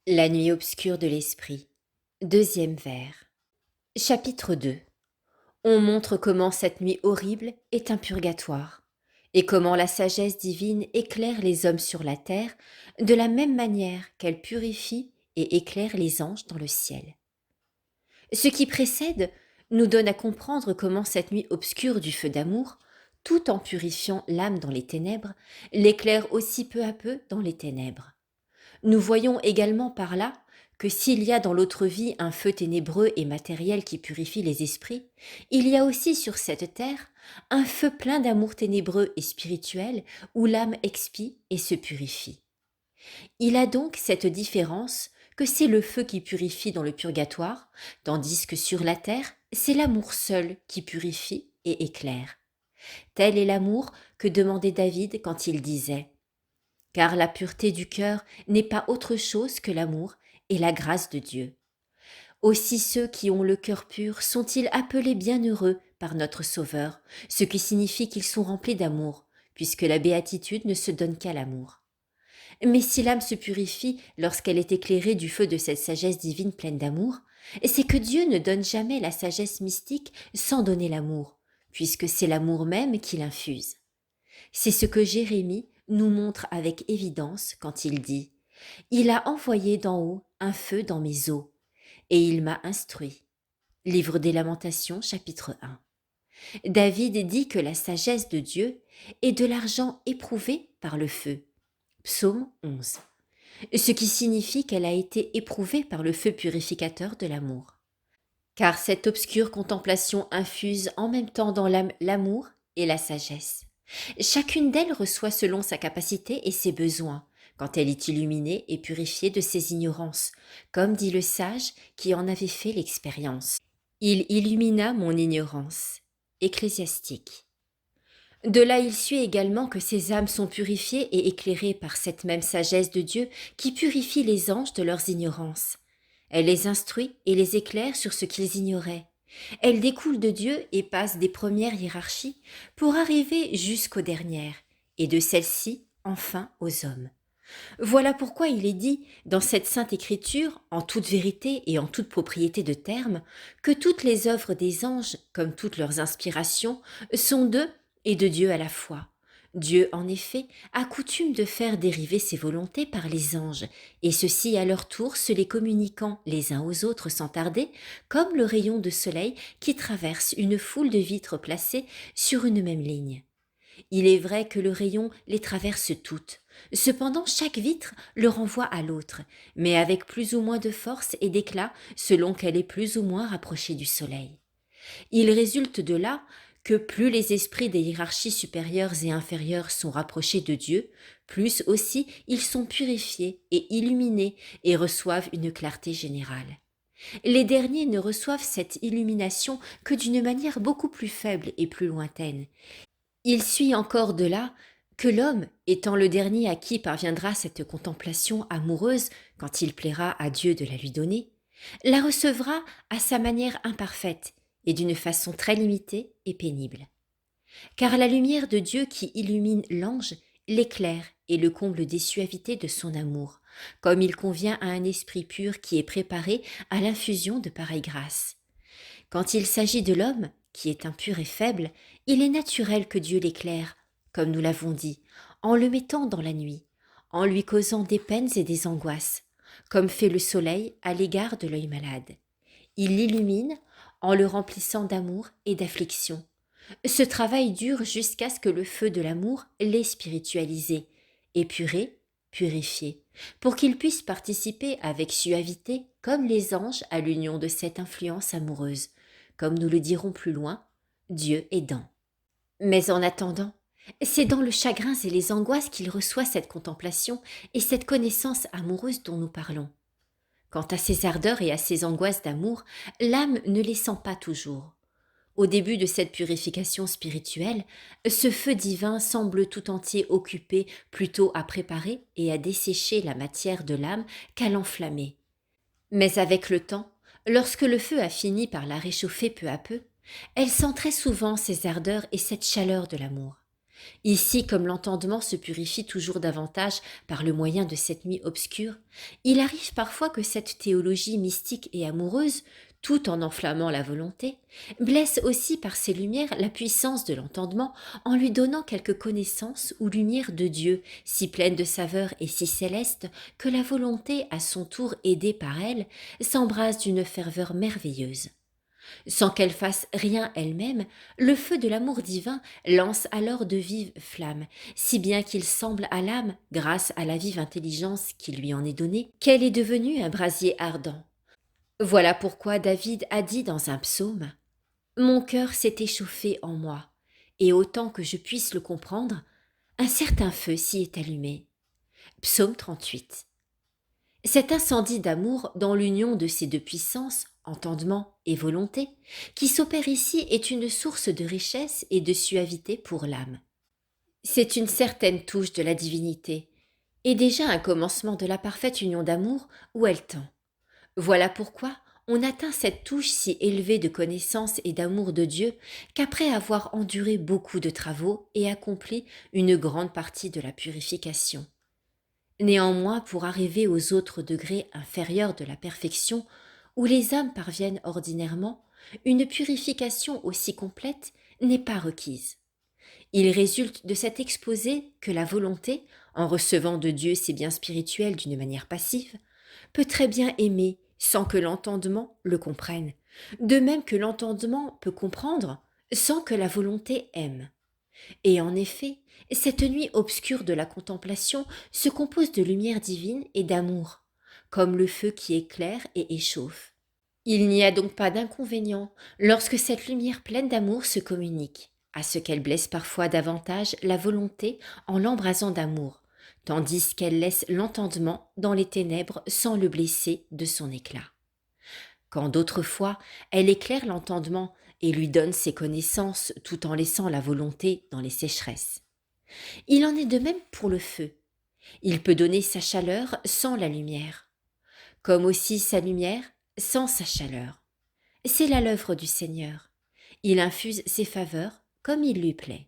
La nuit obscure de l'esprit. Deuxième vers. Chapitre 2. On montre comment cette nuit horrible est un purgatoire, et comment la sagesse divine éclaire les hommes sur la terre de la même manière qu'elle purifie et éclaire les anges dans le ciel. Ce qui précède nous donne à comprendre comment cette nuit obscure du feu d'amour, tout en purifiant l'âme dans les ténèbres, l'éclaire aussi peu à peu dans les ténèbres. Nous voyons également par là que s'il y a dans l'autre vie un feu ténébreux et matériel qui purifie les esprits, il y a aussi sur cette terre un feu plein d'amour ténébreux et spirituel où l'âme expie et se purifie. Il a donc cette différence que c'est le feu qui purifie dans le purgatoire, tandis que sur la terre, c'est l'amour seul qui purifie et éclaire. Tel est l'amour que demandait David quand il disait « Car la pureté du cœur n'est pas autre chose que l'amour et la grâce de Dieu. Aussi ceux qui ont le cœur pur sont-ils appelés bienheureux par notre Sauveur, ce qui signifie qu'ils sont remplis d'amour, puisque la béatitude ne se donne qu'à l'amour. Mais si l'âme se purifie lorsqu'elle est éclairée du feu de cette sagesse divine pleine d'amour, c'est que Dieu ne donne jamais la sagesse mystique sans donner l'amour, puisque c'est l'amour même qui l'infuse. C'est ce que Jérémie nous montre avec évidence quand il dit « Il a envoyé d'en haut un feu dans mes os, et il m'a instruit. » Livre des Lamentations, chapitre 1. David dit que la sagesse de Dieu est de l'argent éprouvé par le feu. Psaume 11. Ce qui signifie qu'elle a été éprouvée par le feu purificateur de l'amour. Car cette obscure contemplation infuse en même temps dans l'âme l'amour et la sagesse. Chacune d'elles reçoit selon sa capacité et ses besoins, quand elle est illuminée et purifiée de ses ignorances, comme dit le sage qui en avait fait l'expérience. Il illumina mon ignorance. Ecclésiastique. De là il suit également que ces âmes sont purifiées et éclairées par cette même sagesse de Dieu qui purifie les anges de leurs ignorances. Elle les instruit et les éclaire sur ce qu'ils ignoraient. Elle découle de Dieu et passe des premières hiérarchies pour arriver jusqu'aux dernières, et de celles-ci, enfin, aux hommes. Voilà pourquoi il est dit, dans cette sainte écriture, en toute vérité et en toute propriété de terme, que toutes les œuvres des anges, comme toutes leurs inspirations, sont d'eux et de Dieu à la fois. Dieu, en effet, a coutume de faire dériver ses volontés par les anges, et ceux-ci à leur tour se les communiquant les uns aux autres sans tarder, comme le rayon de soleil qui traverse une foule de vitres placées sur une même ligne. Il est vrai que le rayon les traverse toutes. Cependant, chaque vitre le renvoie à l'autre, mais avec plus ou moins de force et d'éclat selon qu'elle est plus ou moins rapprochée du soleil. Il résulte de là que plus les esprits des hiérarchies supérieures et inférieures sont rapprochés de Dieu, plus aussi ils sont purifiés et illuminés et reçoivent une clarté générale. Les derniers ne reçoivent cette illumination que d'une manière beaucoup plus faible et plus lointaine. Il suit encore de là que l'homme, étant le dernier à qui parviendra cette contemplation amoureuse quand il plaira à Dieu de la lui donner, la recevra à sa manière imparfaite et d'une façon très limitée et pénible. Car la lumière de Dieu qui illumine l'ange l'éclaire et le comble des suavités de son amour, comme il convient à un esprit pur qui est préparé à l'infusion de pareille grâce. Quand il s'agit de l'homme, qui est impur et faible, il est naturel que Dieu l'éclaire, comme nous l'avons dit, en le mettant dans la nuit, en lui causant des peines et des angoisses, comme fait le soleil à l'égard de l'œil malade. Il l'illumine en le remplissant d'amour et d'affliction. Ce travail dure jusqu'à ce que le feu de l'amour l'ait spiritualisé, épuré, purifié, pour qu'il puisse participer avec suavité, comme les anges, à l'union de cette influence amoureuse, comme nous le dirons plus loin, Dieu aidant. Mais en attendant, c'est dans le chagrin et les angoisses qu'il reçoit cette contemplation et cette connaissance amoureuse dont nous parlons. Quant à ses ardeurs et à ses angoisses d'amour, l'âme ne les sent pas toujours. Au début de cette purification spirituelle, ce feu divin semble tout entier occupé plutôt à préparer et à dessécher la matière de l'âme qu'à l'enflammer. Mais avec le temps, lorsque le feu a fini par la réchauffer peu à peu, elle sent très souvent ces ardeurs et cette chaleur de l'amour. Ici, comme l'entendement se purifie toujours davantage par le moyen de cette nuit obscure, il arrive parfois que cette théologie mystique et amoureuse, tout en enflammant la volonté, blesse aussi par ses lumières la puissance de l'entendement en lui donnant quelque connaissance ou lumière de Dieu, si pleine de saveur et si céleste que la volonté, à son tour aidée par elle, s'embrase d'une ferveur merveilleuse. Sans qu'elle fasse rien elle-même, le feu de l'amour divin lance alors de vives flammes, si bien qu'il semble à l'âme, grâce à la vive intelligence qui lui en est donnée, qu'elle est devenue un brasier ardent. Voilà pourquoi David a dit dans un psaume: Mon cœur s'est échauffé en moi, et autant que je puisse le comprendre, un certain feu s'y est allumé. Psaume 38. Cet incendie d'amour dans l'union de ces deux puissances, entendement et volonté, qui s'opère ici est une source de richesse et de suavité pour l'âme. C'est une certaine touche de la divinité, et déjà un commencement de la parfaite union d'amour où elle tend. Voilà pourquoi on atteint cette touche si élevée de connaissance et d'amour de Dieu qu'après avoir enduré beaucoup de travaux et accompli une grande partie de la purification. Néanmoins, pour arriver aux autres degrés inférieurs de la perfection, où les âmes parviennent ordinairement, une purification aussi complète n'est pas requise. Il résulte de cet exposé que la volonté, en recevant de Dieu ses biens spirituels d'une manière passive, peut très bien aimer sans que l'entendement le comprenne, de même que l'entendement peut comprendre sans que la volonté aime. Et en effet, cette nuit obscure de la contemplation se compose de lumière divine et d'amour, comme le feu qui éclaire et échauffe. Il n'y a donc pas d'inconvénient lorsque cette lumière pleine d'amour se communique, à ce qu'elle blesse parfois davantage la volonté en l'embrasant d'amour, tandis qu'elle laisse l'entendement dans les ténèbres sans le blesser de son éclat. Quand d'autres fois elle éclaire l'entendement et lui donne ses connaissances tout en laissant la volonté dans les sécheresses. Il en est de même pour le feu. Il peut donner sa chaleur sans la lumière, comme aussi sa lumière sans sa chaleur. C'est là l'œuvre du Seigneur. Il infuse ses faveurs comme il lui plaît.